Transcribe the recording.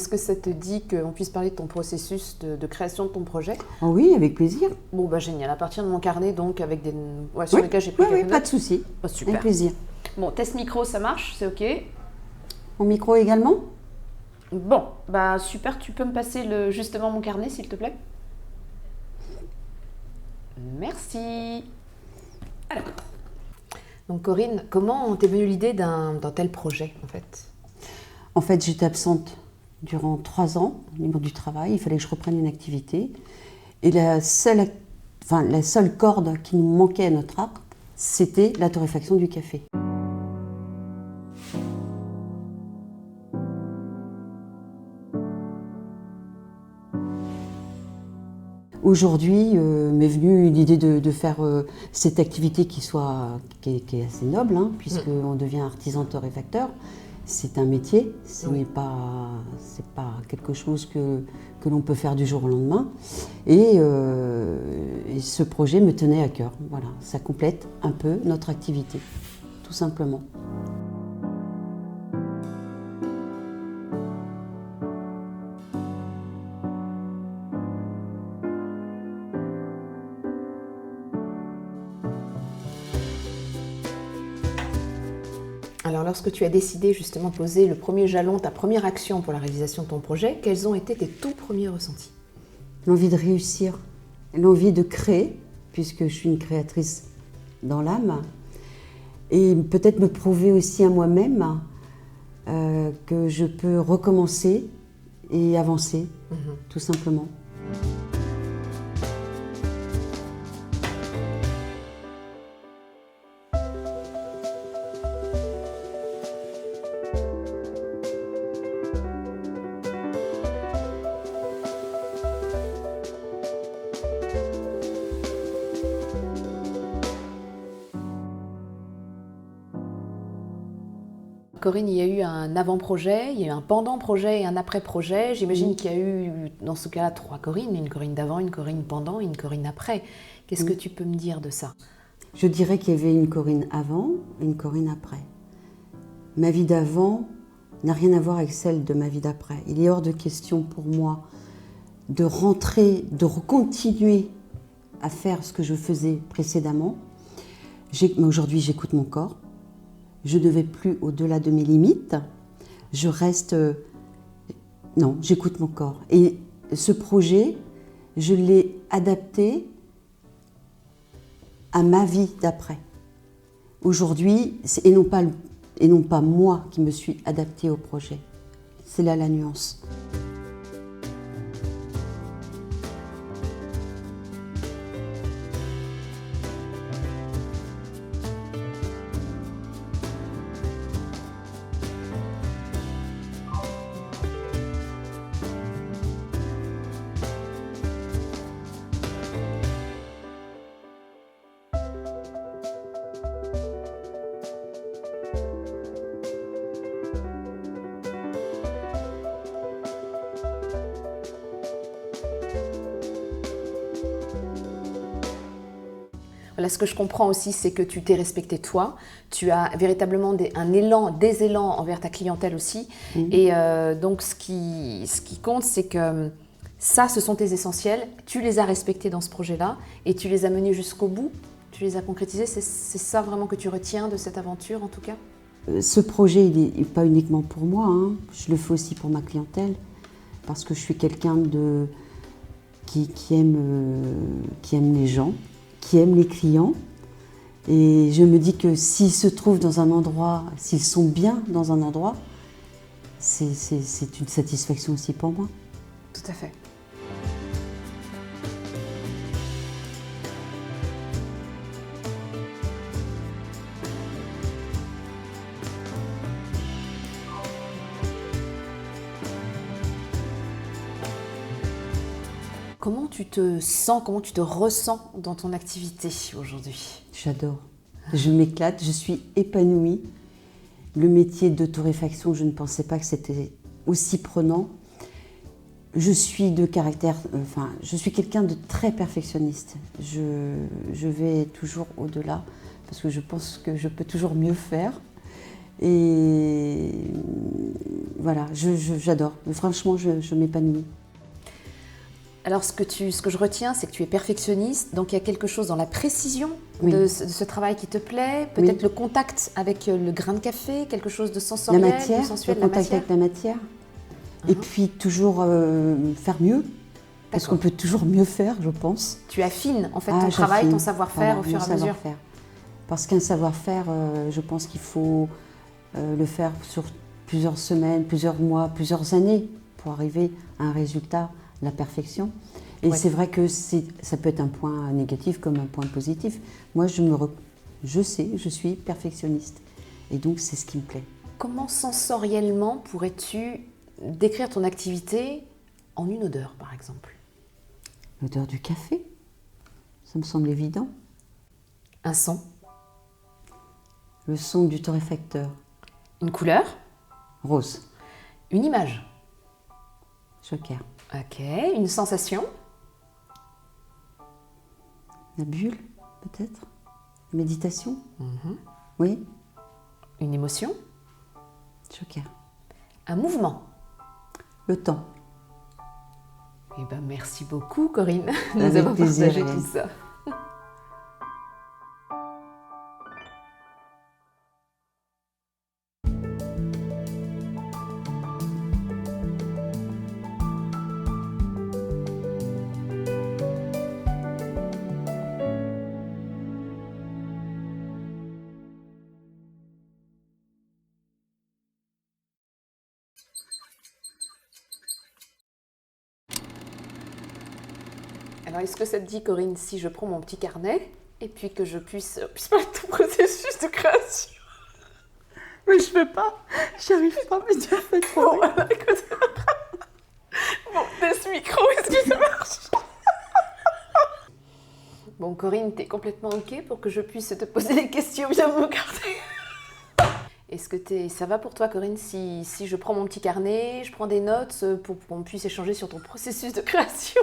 est-ce que ça te dit qu'on puisse parler de ton processus de création de ton projet? Oh oui, avec plaisir. Bon, bah génial. À partir de mon carnet, donc, avec des... Ouais, sur lequel j'ai pris quelques Oui, notes. pas de souci. Oh, super. Avec plaisir. Bon, test micro, ça marche, c'est OK. Mon micro également? Bon, bah super, tu peux me passer justement mon carnet, s'il te plaît? Merci. Alors. Donc Corinne, comment t'es venue l'idée d'un tel projet, en fait? En fait, j'étais absente durant 3 ans au niveau du travail. Il fallait que je reprenne une activité. Et la seule corde qui nous manquait à notre arc, c'était la torréfaction du café. Aujourd'hui, m'est venue l'idée de faire cette activité qui est assez noble, hein, puisqu'on devient artisan torréfacteur. C'est un métier, ce n'est pas quelque chose que l'on peut faire du jour au lendemain. Et ce projet me tenait à cœur. Voilà, ça complète un peu notre activité, tout simplement. Alors, lorsque tu as décidé justement de poser le premier jalon, ta première action pour la réalisation de ton projet, quels ont été tes tout premiers ressentis? L'envie de réussir, l'envie de créer, puisque je suis une créatrice dans l'âme, et peut-être me prouver aussi à moi-même que je peux recommencer et avancer, tout simplement. Corinne, il y a eu un avant-projet, il y a eu un pendant-projet et un après-projet. J'imagine qu'il y a eu, dans ce cas-là, 3 Corinnes, une Corinne d'avant, une Corinne pendant et une Corinne après. Qu'est-ce que tu peux me dire de ça? Je dirais qu'il y avait une Corinne avant et une Corinne après. Ma vie d'avant n'a rien à voir avec celle de ma vie d'après. Il est hors de question pour moi de continuer à faire ce que je faisais précédemment. Aujourd'hui, j'écoute mon corps. Je ne vais plus au-delà de mes limites. Je reste... Non, j'écoute mon corps. Et ce projet, je l'ai adapté à ma vie d'après. Aujourd'hui, et non pas moi qui me suis adaptée au projet. C'est là la nuance. Là, ce que je comprends aussi, c'est que tu t'es respecté toi. Tu as véritablement des élans envers ta clientèle aussi. Et donc, ce qui compte, c'est que ça, ce sont tes essentiels. Tu les as respectés dans ce projet-là et tu les as menés jusqu'au bout. Tu les as concrétisés. C'est ça vraiment que tu retiens de cette aventure, en tout cas? Ce projet, il n'est pas uniquement pour moi, hein. Je le fais aussi pour ma clientèle, parce que je suis quelqu'un qui aime les gens, qui aime les clients. Et je me dis que s'ils se trouvent dans un endroit, s'ils sont bien dans un endroit, c'est une satisfaction aussi pour moi. Tout à fait. Comment tu te sens, comment tu te ressens dans ton activité aujourd'hui? J'adore. Je m'éclate, je suis épanouie. Le métier de torréfaction, je ne pensais pas que c'était aussi prenant. Je suis je suis quelqu'un de très perfectionniste. Je vais toujours au-delà parce que je pense que je peux toujours mieux faire. Et voilà, j'adore. Franchement, je m'épanouis. Alors, ce que je retiens, c'est que tu es perfectionniste, donc il y a quelque chose dans la précision Oui. de ce travail qui te plaît, peut-être Oui. le contact avec le grain de café, quelque chose de La sensoriel, matière, de sensuel, le la contact matière. avec la matière. Et puis toujours faire mieux, parce qu'on D'accord. peut toujours mieux faire, je pense. Tu affines en fait Ah, ton travail, ton j'affine. savoir-faire Voilà, au fur mon et à mesure. savoir-faire. Parce qu'un savoir-faire, je pense qu'il faut le faire sur plusieurs semaines, plusieurs mois, plusieurs années pour arriver à un résultat, la perfection. Et Ouais. c'est vrai que ça peut être un point négatif comme un point positif. Moi, je sais, je suis perfectionniste. Et donc, c'est ce qui me plaît. Comment sensoriellement pourrais-tu décrire ton activité en une odeur, par exemple? L'odeur du café, ça me semble évident. Un son, Le son du torréfacteur, une couleur, rose, une image. joker. Ok, une sensation, La bulle, peut-être. Méditation. Oui, une émotion, joker. un mouvement. Le temps. Eh ben, merci beaucoup, Corinne, de nous Avec avoir plaisir, partagé Hélène. tout ça. Alors, est-ce que ça te dit, Corinne, si je prends mon petit carnet et puis que je puisse parler de ton processus de création? Mais je peux pas, j'y arrive pas, mais tu as fait trop. Bon, voilà, écoute. Bon, laisse micro, est-ce que ça marche? Bon, Corinne, t'es complètement OK pour que je puisse te poser des questions via mon carnet? Est-ce que ça va pour toi, Corinne, si je prends mon petit carnet, je prends des notes pour qu'on puisse échanger sur ton processus de création?